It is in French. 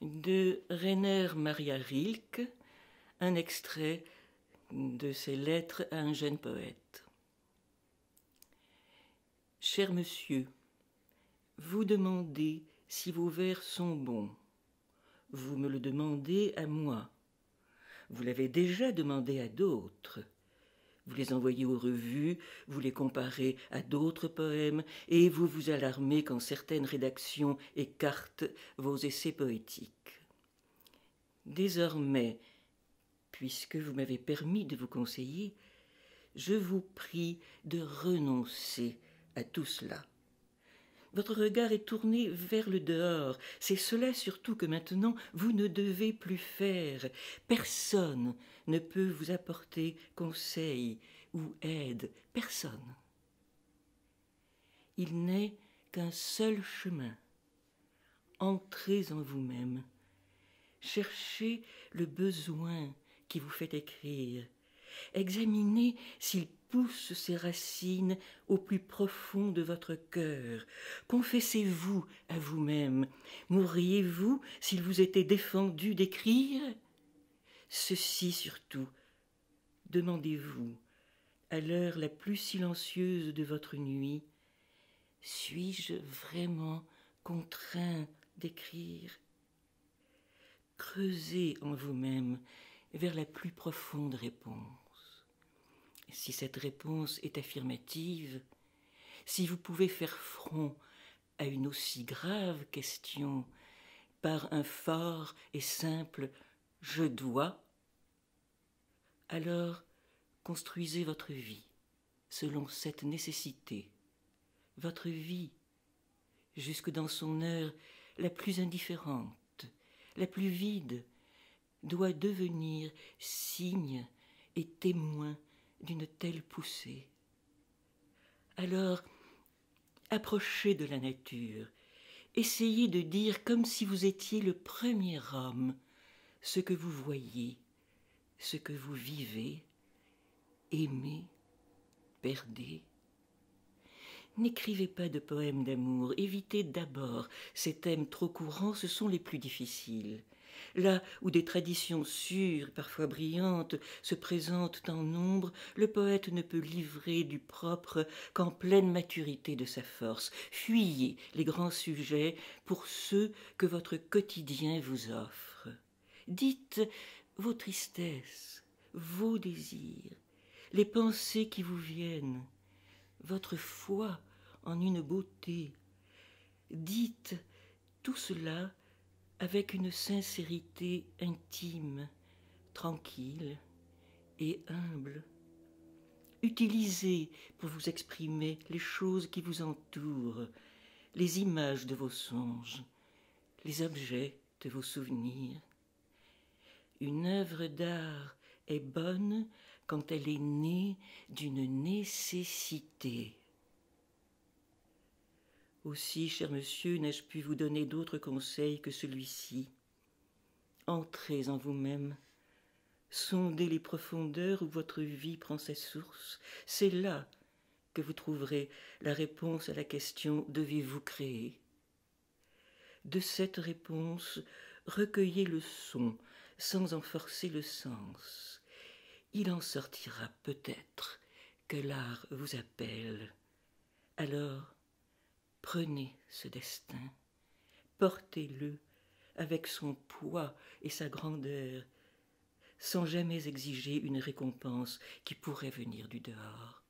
de Rainer Maria Rilke, un extrait de ses lettres à un jeune poète. Cher monsieur, vous demandez si vos vers sont bons. Vous me le demandez à moi. Vous l'avez déjà demandé à d'autres. Vous les envoyez aux revues, vous les comparez à d'autres poèmes, et vous vous alarmez quand certaines rédactions écartent vos essais poétiques. Désormais, puisque vous m'avez permis de vous conseiller, je vous prie de renoncer à tout cela. Votre regard est tourné vers le dehors. C'est cela surtout que maintenant vous ne devez plus faire. Personne ne peut vous apporter conseil ou aide. Personne. Il n'est qu'un seul chemin. Entrez en vous-même. Cherchez le besoin qui vous fait écrire. Examinez s'il pousse ses racines au plus profond de votre cœur. Confessez-vous à vous-même. Mourriez-vous s'il vous était défendu d'écrire? Ceci surtout, demandez-vous, à l'heure la plus silencieuse de votre nuit, suis-je vraiment contraint d'écrire? Creusez en vous-même vers la plus profonde réponse. Si cette réponse est affirmative, si vous pouvez faire front à une aussi grave question par un fort et simple « je dois », alors construisez votre vie selon cette nécessité. Votre vie, jusque dans son heure la plus indifférente, la plus vide, doit devenir signe et témoin d'une telle poussée. Alors, approchez de la nature, essayez de dire comme si vous étiez le premier homme ce que vous voyez, ce que vous vivez, aimez, perdez. N'écrivez pas de poèmes d'amour, évitez d'abord ces thèmes trop courants, ce sont les plus difficiles. Là où des traditions sûres, parfois brillantes, se présentent en nombre, le poète ne peut livrer du propre qu'en pleine maturité de sa force. Fuyez les grands sujets pour ceux que votre quotidien vous offre. Dites vos tristesses, vos désirs, les pensées qui vous viennent, votre foi en une beauté. Dites tout cela avec une sincérité intime, tranquille et humble. Utilisez pour vous exprimer les choses qui vous entourent, les images de vos songes, les objets de vos souvenirs. Une œuvre d'art est bonne quand elle est née d'une nécessité. Aussi, cher monsieur, n'ai-je pu vous donner d'autre conseil que celui-ci. Entrez en vous-même, sondez les profondeurs où votre vie prend sa source. C'est là que vous trouverez la réponse à la question « Devez-vous créer ?» De cette réponse, recueillez le son sans en forcer le sens. Il en sortira peut-être que l'art vous appelle. Alors, prenez ce destin, portez-le avec son poids et sa grandeur, sans jamais exiger une récompense qui pourrait venir du dehors.